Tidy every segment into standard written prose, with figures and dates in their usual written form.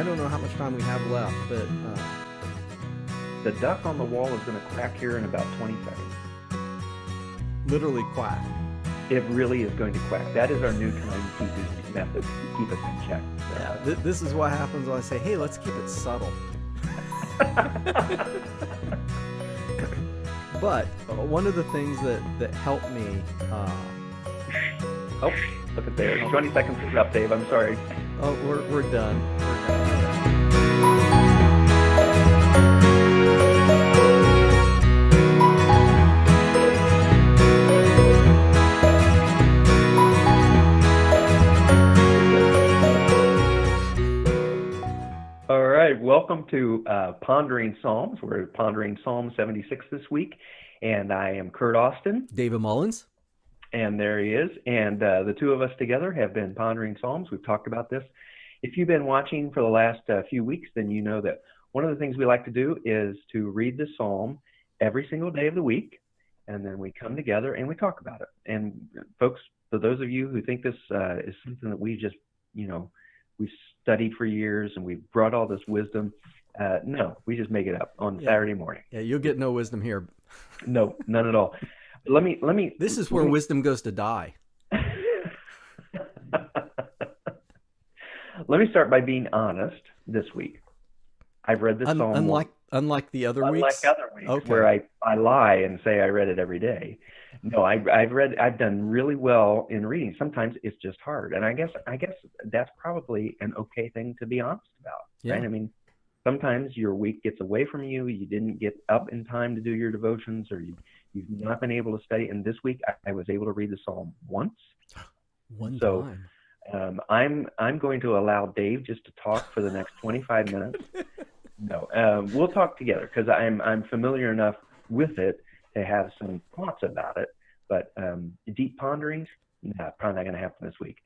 I don't know how much time we have left, but The duck on the wall is going to quack here in about 20 seconds. literally quack. It really is going to quack. That is our new timekeeping method to keep us in check. Yeah, this is what happens when I say, hey, let's keep it subtle. But one of the things that helped me... Oh, look at there. 20 seconds is up, Dave. I'm sorry. Oh, we're done. All right, welcome to Pondering Psalms. We're pondering Psalm 76 this week, and I am Curt Austin. David Mullins. And there he is. And the two of us together have been pondering Psalms. We've talked about this. If you've been watching for the last few weeks, then you know that one of the things we like to do is to read the Psalm every single day of the week, and then we come together and we talk about it. And folks, for those of you who think this is something that we just, we've studied for years and we've brought all this wisdom, no, we just make it up on Saturday morning. Yeah, you'll get no wisdom here. No, none at all. Let me. This is where wisdom goes to die. Let me start by being honest. This week, I've read this psalm. Unlike the other weeks. Unlike other weeks, okay, where I lie and say I read it every day. No, I've done really well in reading. Sometimes it's just hard, and I guess that's probably an okay thing to be honest about. Yeah. Right? I mean, sometimes your week gets away from you. You didn't get up in time to do your devotions, or you've not been able to study. And this week, I was able to read the psalm once. One time. I'm going to allow Dave just to talk for the next 25 minutes. No, we'll talk together because I'm familiar enough with it to have some thoughts about it. But deep ponderings, probably not going to happen this week.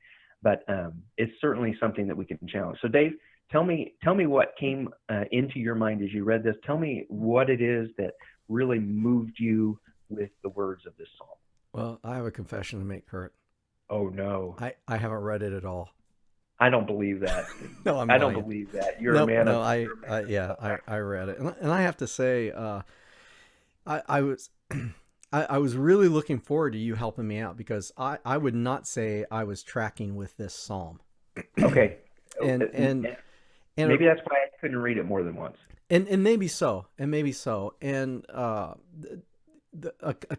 But it's certainly something that we can challenge. So Dave, tell me what came into your mind as you read this. Tell me what it is that really moved you with the words of this psalm. Well, I have a confession to make, Curt. Oh no! I haven't read it at all. I don't believe that. No, I don't believe that. You're a man. No, I read it, and I have to say, I was really looking forward to you helping me out because I would not say I was tracking with this psalm. Okay. and maybe that's why I couldn't read it more than once. And maybe so. And a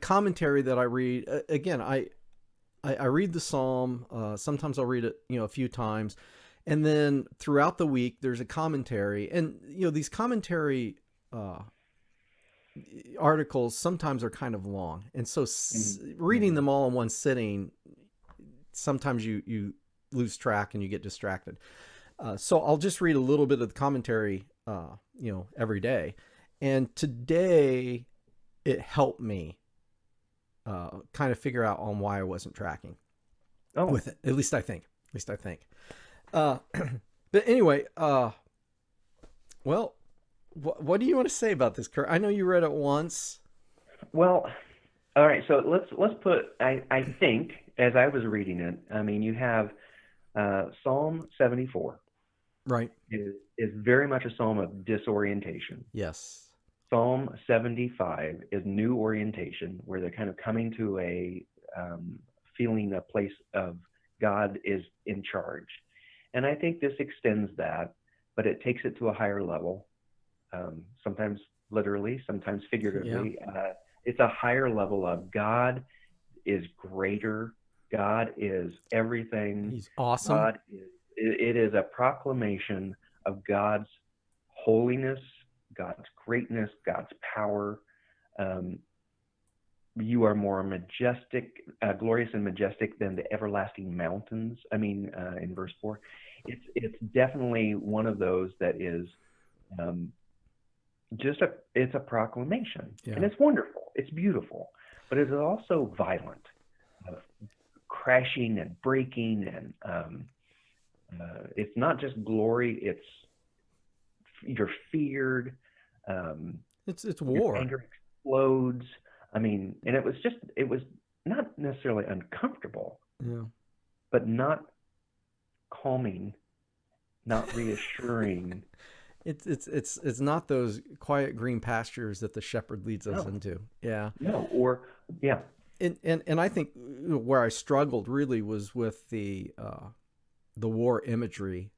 commentary that I read again, I read the psalm. Sometimes I'll read it, a few times, and then throughout the week there's a commentary, and these commentary articles sometimes are kind of long, and so reading them all in one sitting, sometimes you lose track and you get distracted. So I'll just read a little bit of the commentary, every day, and today it helped me kind of figure out on why I wasn't tracking with it. At least I think. But anyway, well, what do you want to say about this, Curt? I know you read it once. Well, all right. So let's put. I think as I was reading it, I mean, you have Psalm 74. Right. Is very much a psalm of disorientation. Yes. Psalm 75 is new orientation, where they're kind of coming to a feeling, a place of God is in charge. And I think this extends that, but it takes it to a higher level, sometimes literally, sometimes figuratively. Yeah. It's a higher level of God is greater. God is everything. He's awesome. It is a proclamation of God's holiness, God's greatness, God's power. You are more majestic, glorious and majestic than the everlasting mountains. I mean, in verse 4, it's definitely one of those that is it's a proclamation. Yeah. And it's wonderful. It's beautiful, but it is also violent, crashing and breaking, and it's not just glory. You're feared. It's war. Your anger explodes. I mean, and it was not necessarily uncomfortable, yeah, but not calming, not reassuring. It's not those quiet green pastures that the shepherd leads us No, into. Yeah. no, or yeah. And I think where I struggled really was with the war imagery.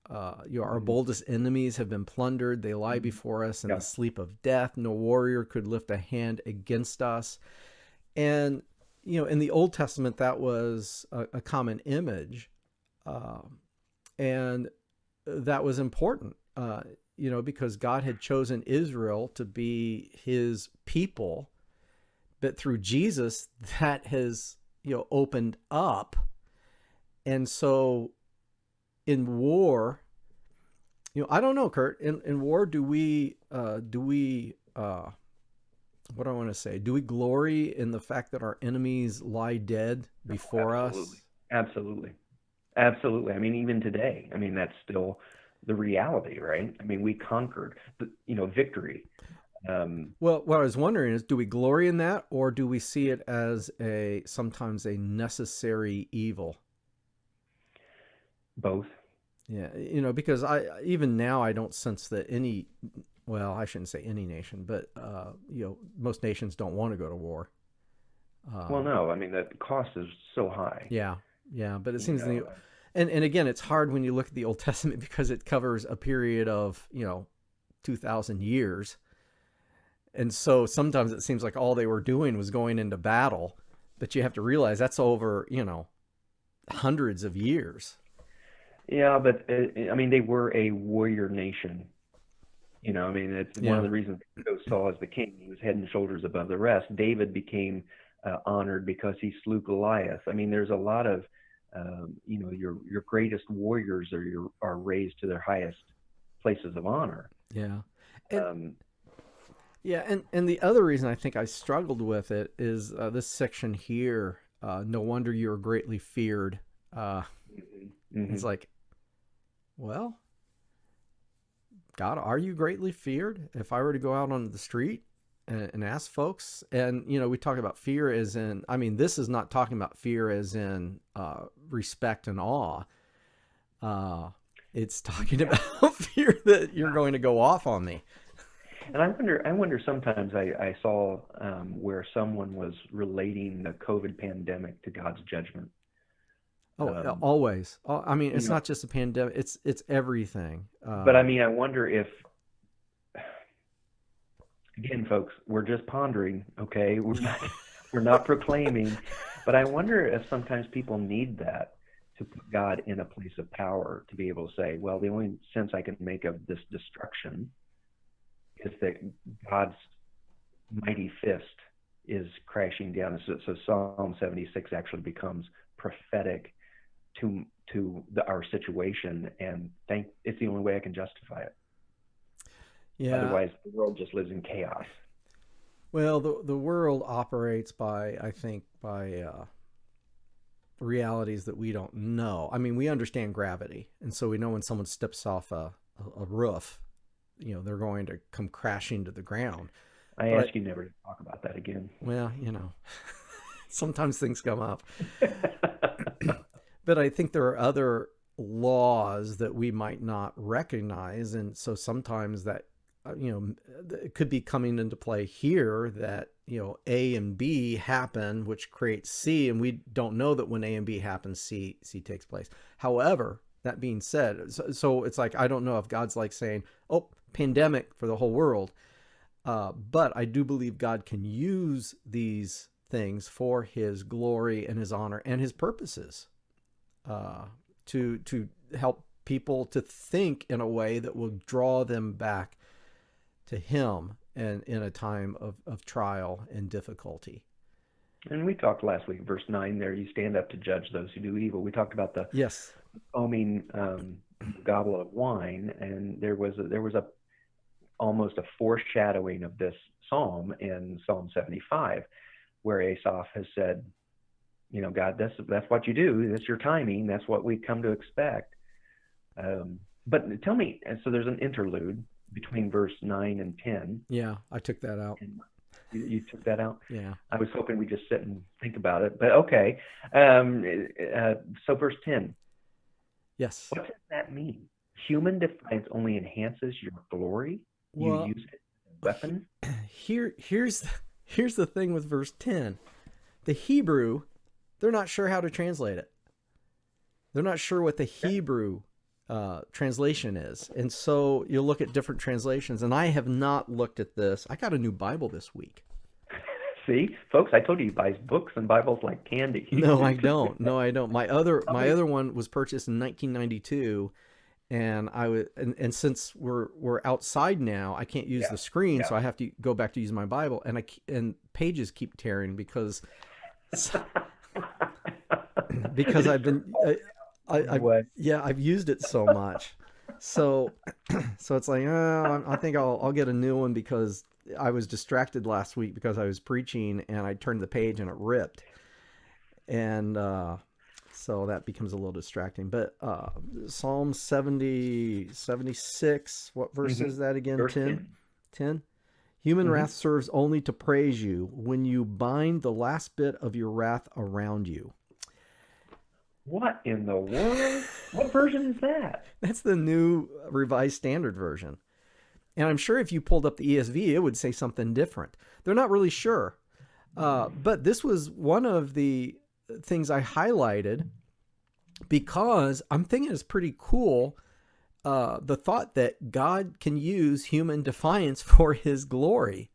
Our Mhm. boldest enemies have been plundered. They lie Mhm. before us in the Yeah. sleep of death. No warrior could lift a hand against us. And in the Old Testament, that was a common image, uh, and that was important. Because God had chosen Israel to be His people, but through Jesus, that has opened up. And so in war, I don't know, Curt. In war, do we what do I want to say? Do we glory in the fact that our enemies lie dead No, before absolutely. us? Absolutely. Absolutely. I mean, even today, I mean, that's still the reality, right? I mean, we conquered, victory. Um, Well, what I was wondering is, do we glory in that, or do we see it as a sometimes a necessary evil? both. Yeah, because I even now I don't sense that any, well, I shouldn't say any nation, but most nations don't want to go to war. Well, Uh, no, I mean, the cost is so high, yeah, yeah, but it you seems know. and again, it's hard when you look at the Old Testament because it covers a period of 2,000 years, and so sometimes it seems like all they were doing was going into battle, but you have to realize that's over hundreds of years. Yeah, but I mean, they were a warrior nation. I mean, it's one of Yeah, the reasons they chose Saul as the king. He was head and shoulders above the rest. David became honored because he slew Goliath. I mean, there's a lot of, your greatest warriors are raised to their highest places of honor. yeah, and Um, and the other reason I think I struggled with it is this section here. No wonder you are greatly feared. Uh, it's mhm. like, well, God, are you greatly feared? If I were to go out on the street and ask folks, and we talk about fear as in, I mean, this is not talking about fear as in respect and awe. Uh, it's talking Yeah, about fear that you're yeah. going to go off on me. And I wonder sometimes I saw where someone was relating the COVID pandemic to God's judgment. Oh, Um, always. I mean, you it's know, not just a pandemic. It's everything. but I mean, I wonder if, again, folks, we're just pondering, okay? We're not proclaiming, but I wonder if sometimes people need that to put God in a place of power to be able to say, well, the only sense I can make of this destruction is that God's mighty fist is crashing down. So Psalm 76 actually becomes prophetic our situation, and it's the only way I can justify it. Yeah. Otherwise, the world just lives in chaos. Well, the world operates by, I think, by realities that we don't know. I mean, we understand gravity, and so we know when someone steps off a roof, they're going to come crashing to the ground. I But ask you never to talk about that again. well, sometimes things come up. But I think there are other laws that we might not recognize, and so sometimes that it could be coming into play here that A and B happen, which creates C, and we don't know that when A and B happens, C takes place. However, that being said, so it's like I don't know if God's like saying, "Oh, pandemic for the whole world," but I do believe God can use these things for His glory and His honor and His purposes, uh, to help people to think in a way that will draw them back to Him and in a time of trial and difficulty. And we talked last week, verse 9 there, you stand up to judge those who do evil. We talked about the Yes. foaming goblet of wine, and there was almost a foreshadowing of this psalm in Psalm 75, where Asaph has said, God, that's what you do. That's your timing. That's what we come to expect. But tell me, and so there's an interlude between verse 9 and 10. Yeah, I took that out. And you took that out? Yeah. I was hoping we just sit and think about it, but okay. So verse 10, Yes. what does that mean? human defiance only enhances your glory. You Well, use it as a weapon. here's the thing with verse 10. The Hebrew, they're not sure how to translate it. They're not sure what the Hebrew translation is. And so you look at different translations, and I have not looked at this. I got a new Bible this week. See, folks, I told you he buys books and Bibles like candy. No, I don't. No, I don't. My other one was purchased in 1992, and and since we're outside now, I can't use the screen, so I have to go back to use my Bible, and pages keep tearing because I've been I've used it so much. So it's like, I think I'll get a new one because I was distracted last week because I was preaching and I turned the page and it ripped. And so that becomes a little distracting. But Psalm 76, what verse is that again? Verse 10? 10? Human wrath serves only to praise you when you bind the last bit of your wrath around you. What in the world? What version is that? That's the New Revised Standard Version. And I'm sure if you pulled up the ESV, it would say something different. They're not really sure. But this was one of the things I highlighted because I'm thinking it's pretty cool, the thought that God can use human defiance for his glory.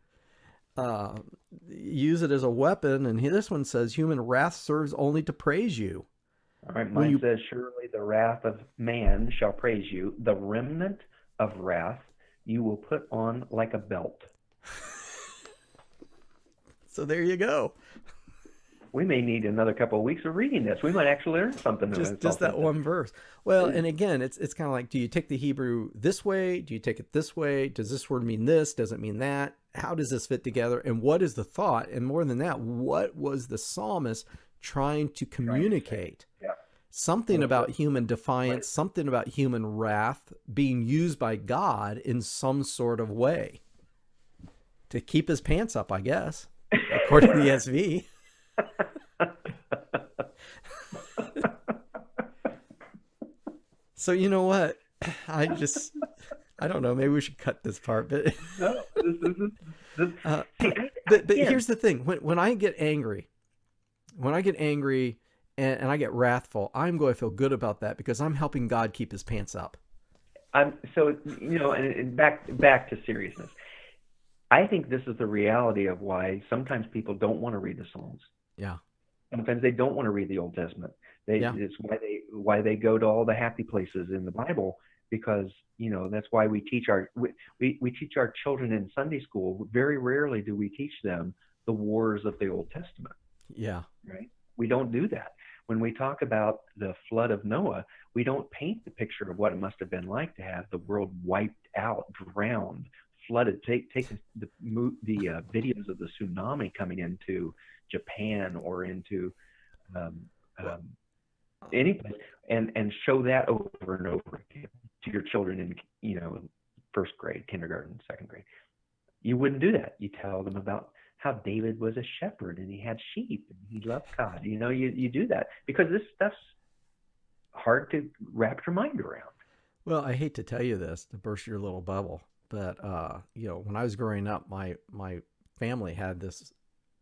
Use it as a weapon. And this one says, human wrath serves only to praise you. All right, mine says, surely the wrath of man shall praise you. The remnant of wrath you will put on like a belt. So there you go. We may need another couple of weeks of reading this. We might actually learn something. Just that one verse. Well, and again, it's kind of like, do you take the Hebrew this way? Do you take it this way? Does this word mean this? Does it mean that? How does this fit together? And what is the thought? And more than that, what was the psalmist trying to communicate? Something about human defiance, something about human wrath being used by God in some sort of way to keep his pants up, I guess, according to the SV. So you know what? I don't know. Maybe we should cut this part, but no, but here's the thing: when I get angry, and I get wrathful, I'm going to feel good about that because I'm helping God keep his pants up. So and back to seriousness. I think this is the reality of why sometimes people don't want to read the Psalms. Yeah. Sometimes they don't want to read the Old Testament. It's why they go to all the happy places in the Bible, because that's why we teach we teach our children in Sunday school. Very rarely do we teach them the wars of the Old Testament. Yeah. Right. We don't do that. When we talk about the flood of Noah, we don't paint the picture of what it must have been like to have the world wiped out, drowned, flooded. Take the videos of the tsunami coming into Japan or into any place, and show that over and over again to your children in first grade, kindergarten, second grade. You wouldn't do that. You tell them about how David was a shepherd and he had sheep and he loved God. You do that because this stuff's hard to wrap your mind around. Well, I hate to tell you this, to burst your little bubble, but when I was growing up, my family had this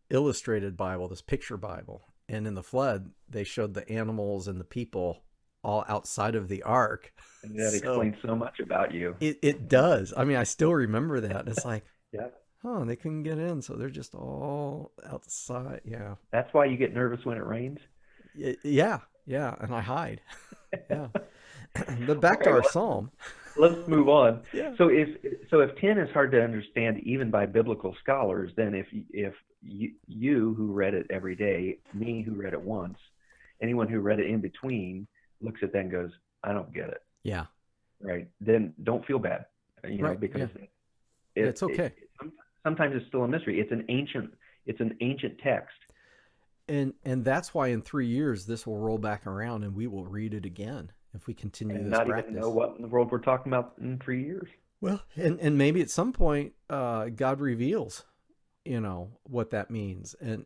illustrated Bible, this picture Bible, and in the flood they showed the animals and the people all outside of the ark. And that explains so much about you. It does. I mean, I still remember that. It's like, yeah. Oh, they couldn't get in, so they're just all outside. Yeah. That's why you get nervous when it rains? Yeah, and I hide. Yeah. But back to our psalm. Let's move on. Yeah. So if 10 is hard to understand even by biblical scholars, then if you who read it every day, me who read it once, anyone who read it in between looks at that and goes, I don't get it. Yeah. Right. Then don't feel bad, because it's okay. Sometimes it's still a mystery. It's an ancient text. And that's why in 3 years this will roll back around and we will read it again if we continue this practice. Not even know what in the world we're talking about in 3 years. Well, and maybe at some point God reveals, what that means. And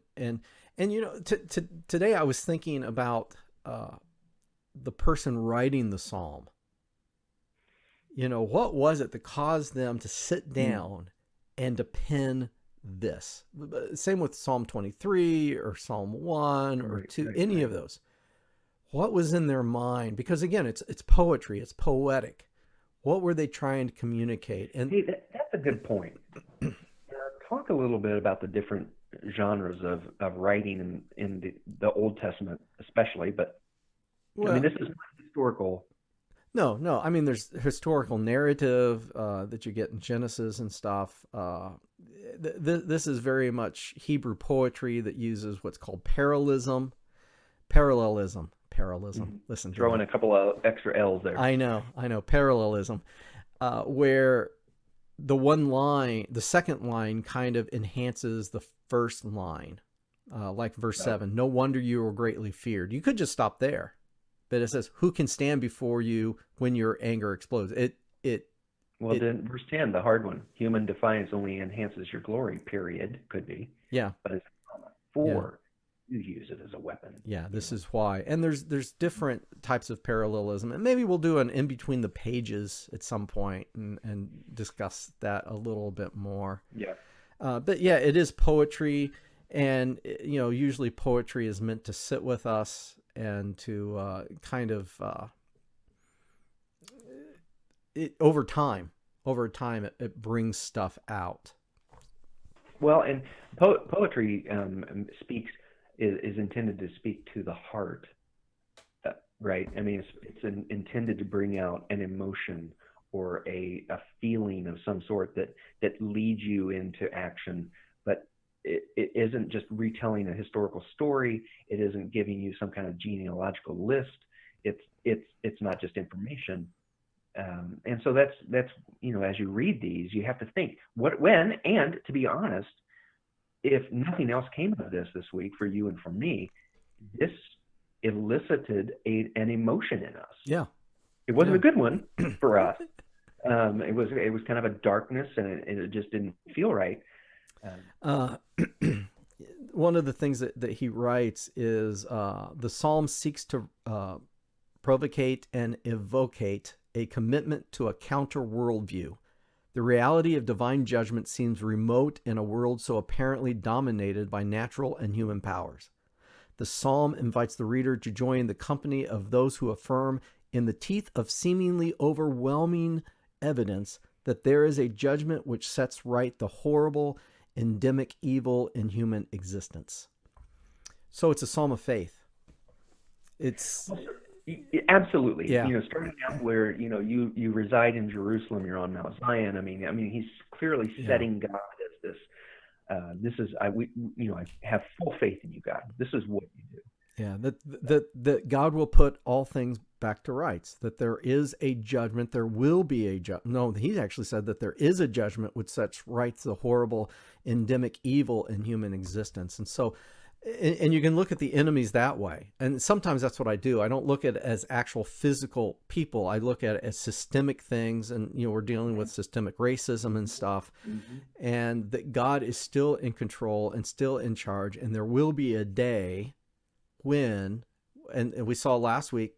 today I was thinking about the person writing the psalm. what was it that caused them to sit Mm. down and to pen this? Same with Psalm 23 or Psalm 1 or Right, 2, right, any right. of those. What was in their mind? Because again, it's poetry, it's poetic. What were they trying to communicate? And Hey, that's a good point. Talk a little bit about the different genres of writing in the Old Testament, especially. But I mean, well, this is not historical. no. I mean, there's historical narrative that you get in Genesis and stuff. This is very much Hebrew poetry that uses what's called parallelism. Parallelism. Mhm. Listen to Throw in me. a couple of extra L's there. I know. Parallelism, where the second line kind of enhances the first line, like verse No. 7. No wonder you were greatly feared. You could just stop there, but it says, "Who can stand before you when your anger explodes?" Well, It, then verse 10, the hard one. Human defiance only enhances your glory, period. Could be. yeah, But it's a comma. yeah. For you use it as a weapon. Yeah, this is why. And there's different types of parallelism. And maybe we'll do an in between the pages at some point and discuss that a little bit more. Yeah. But yeah, it is poetry. And, usually poetry is meant to sit with us and to kind of, over time, it brings stuff out. Well, and poetry is intended to speak to the heart, right? I mean, it's intended to bring out an emotion or a feeling of some sort that leads you into action. But it isn't just retelling a historical story. It isn't giving you some kind of genealogical list. It's not just information. And so that's as you read these, you have to think and to be honest, if nothing else came of this week for you and for me, this elicited an emotion in us. Yeah. It wasn't Yeah. a good one for us. It was kind of a darkness, and it just didn't feel right. One of the things that he writes is the psalm seeks to provocate and evocate a commitment to a counter worldview. The reality of divine judgment seems remote in a world so apparently dominated by natural and human powers. The psalm invites the reader to join the company of those who affirm, in the teeth of seemingly overwhelming evidence, that there is a judgment which sets right the horrible, endemic evil in human existence. So it's a psalm of faith. It's Absolutely. Yeah. Starting out where you reside in Jerusalem, you're on Mount Zion. I mean, he's clearly setting God as this. I have full faith in you, God. This is what you do. Yeah, that God will put all things back to rights, that there is a judgment, there will be a judgment. No, he actually said that there is a judgment which sets rights the horrible endemic evil in human existence. And so, and you can look at the enemies that way. And sometimes that's what I do. I don't look at it as actual physical people. I look at it as systemic things. And, we're dealing with systemic racism and stuff. Mm-hmm. And that God is still in control and still in charge. And there will be a day when, and we saw last week,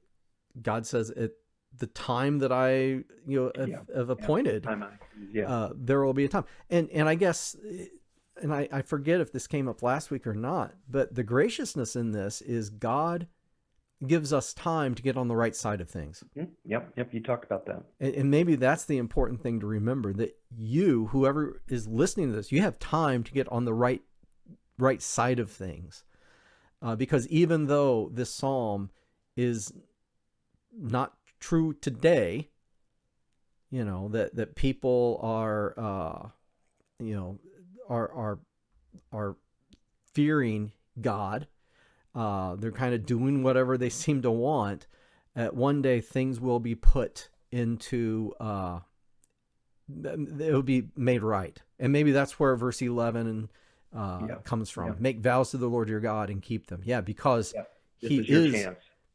God says at the time that I have appointed, there will be a time. And I guess, and I forget if this came up last week or not, but the graciousness in this is God gives us time to get on the right side of things. Mm-hmm. Yep. You talked about that. And maybe that's the important thing to remember, that whoever is listening to this, you have time to get on the right side of things. Because even though this psalm is not true today, that people are fearing God. They're kind of doing whatever they seem to want. One day things will be put into, it will be made right. And maybe that's where verse 11 comes from. Yeah. Make vows to the Lord your God and keep them. Yeah, because he is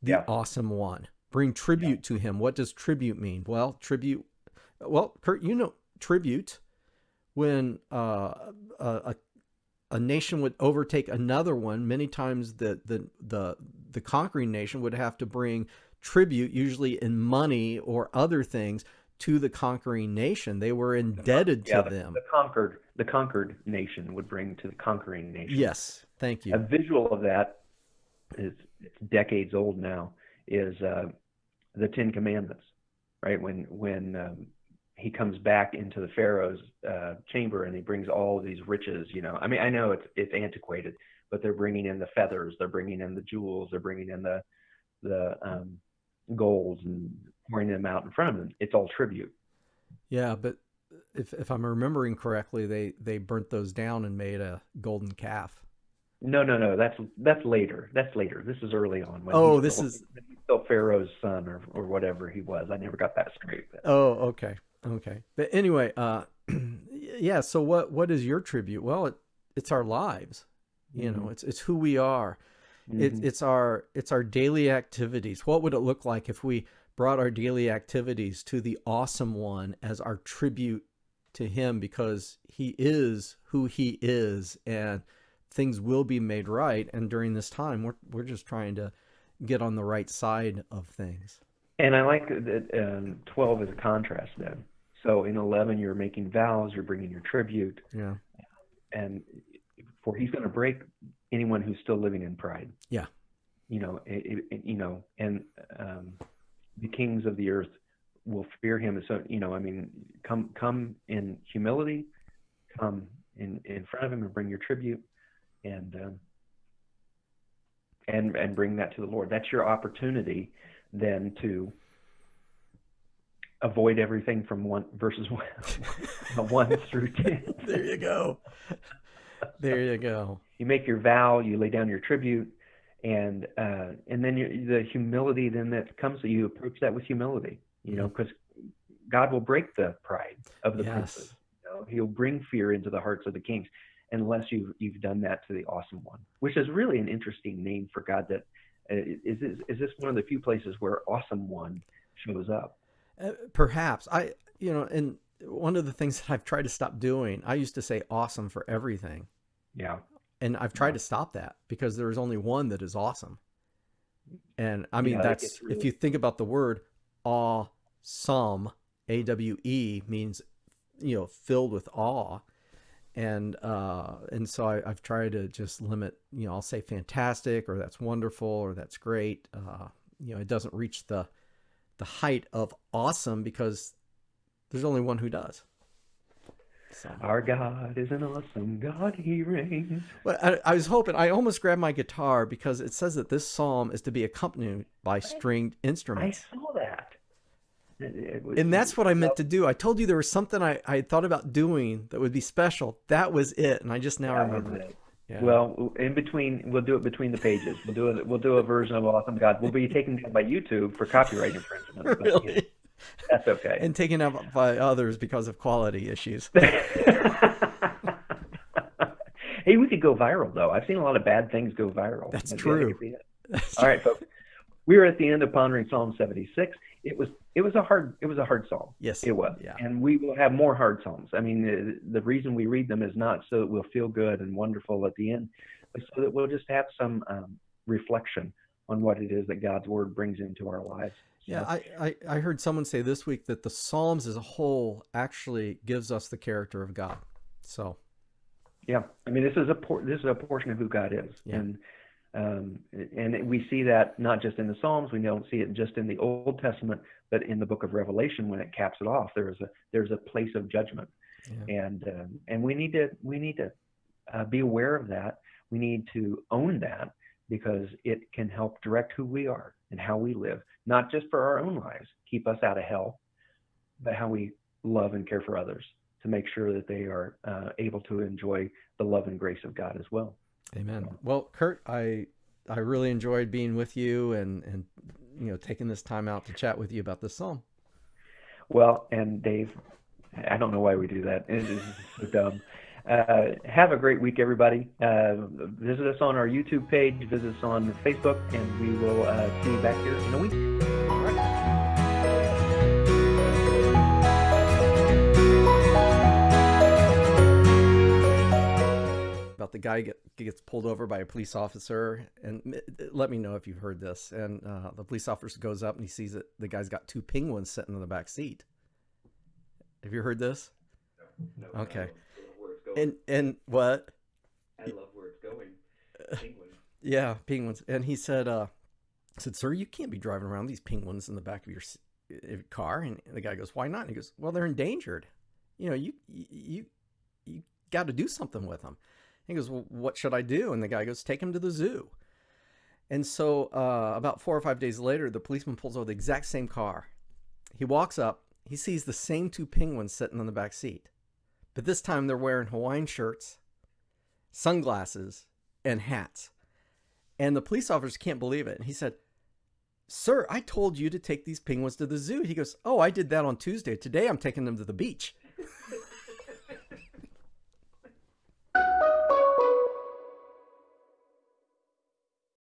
the awesome one. Bring tribute to him. What does tribute mean? Well, Curt, tribute, when a nation would overtake another one, many times the conquering nation would have to bring tribute, usually in money or other things, to the conquering nation. They were indebted to them. The conquered nation would bring to the conquering nation. Yes, thank you. A visual of that is, it's decades old now, is the Ten Commandments, right? When he comes back into the Pharaoh's chamber and he brings all of these riches, I mean, I know it's antiquated, but they're bringing in the feathers, they're bringing in the jewels, they're bringing in the golds and pouring them out in front of them. It's all tribute. Yeah, but if I'm remembering correctly, they burnt those down and made a golden calf. No. That's later. This is early on. When he's still Pharaoh's son or whatever he was. I never got that straight. But. Oh, okay. But anyway, yeah. So what is your tribute? Well, it's our lives. It's who we are. Mm-hmm. It's our daily activities. What would it look like if we brought our daily activities to the awesome one as our tribute to him, because he is who he is, and things will be made right. And during this time, we're just trying to get on the right side of things. And I like that 12 is a contrast then. So in 11, you're making vows, you're bringing your tribute. Yeah. And for he's going to break anyone who's still living in pride. Yeah. And the kings of the earth will fear him. So, come in humility, come in front of him and bring your tribute, and bring that to the Lord. That's your opportunity then to avoid everything from verses 1 through 10. There you go. You make your vow, you lay down your tribute, and then the humility then that comes to you, approach that with humility, because God will break the pride of the princes. He'll bring fear into the hearts of the kings, unless you've done that to the awesome one, which is really an interesting name for God. That is this one of the few places where awesome one shows up? Perhaps. And one of the things that I've tried to stop doing, I used to say awesome for everything. Yeah. And I've tried to stop that, because there is only one that is awesome. And I mean, that's really... if you think about the word awesome, AWE means, filled with awe. And so I've tried to just limit, I'll say fantastic, or that's wonderful, or that's great. It doesn't reach the height of awesome, because there's only one who does. So. Our God is an awesome God, he reigns. Well, I was hoping, I almost grabbed my guitar, because it says that this psalm is to be accompanied by stringed instruments. I saw that. And that's what I meant to do. I told you there was something I thought about doing that would be special. That was it, and I just now remember it. Yeah. Well, in between, we'll do it between the pages. We'll do a version of Awesome God. We'll be taken down by YouTube for copyright infringement. Really? That's okay. And taken out by others because of quality issues. Hey, we could go viral, though. I've seen a lot of bad things go viral. That's true. All right, folks. We are at the end of Pondering Psalm 76. It was a hard psalm. Yes, it was. Yeah. And we will have more hard psalms. I mean, the reason we read them is not so that we'll feel good and wonderful at the end, but so that we'll just have some reflection on what it is that God's word brings into our lives. So, yeah, I heard someone say this week that the Psalms as a whole actually gives us the character of God. So, yeah, I mean, this is a portion of who God is. Yeah. And we see that not just in the Psalms. We don't see it just in the Old Testament, but in the book of Revelation, when it caps it off, there's a place of judgment. Yeah. And we need to be aware of that. We need to own that, because it can help direct who we are and how we live, not just for our own lives, keep us out of hell, but how we love and care for others, to make sure that they are able to enjoy the love and grace of God as well. Amen. Well, Curt, I really enjoyed being with you and taking this time out to chat with you about this psalm. Well, and Dave, I don't know why we do that. It is so dumb. Have a great week, everybody. Visit us on our YouTube page, visit us on Facebook, and we will see you back here in a week. All right. About the guy gets pulled over by a police officer, and let me know if you've heard this. And the police officer goes up and he sees that the guy's got two penguins sitting in the back seat. Have you heard this? No, Okay. I love where it's going. And what? I love where it's going. Penguins. Yeah, penguins. And he said, "Sir, you can't be driving around these penguins in the back of your car." And the guy goes, "Why not?" And he goes, "Well, they're endangered. You know, you got to do something with them." And he goes, "Well, what should I do?" And the guy goes, "Take them to the zoo." And so about 4 or 5 days later, the policeman pulls over the exact same car. He walks up. He sees the same two penguins sitting in the back seat. But this time they're wearing Hawaiian shirts, sunglasses, and hats. And the police officers can't believe it. And he said, "Sir, I told you to take these penguins to the zoo." He goes, "Oh, I did that on Tuesday. Today I'm taking them to the beach."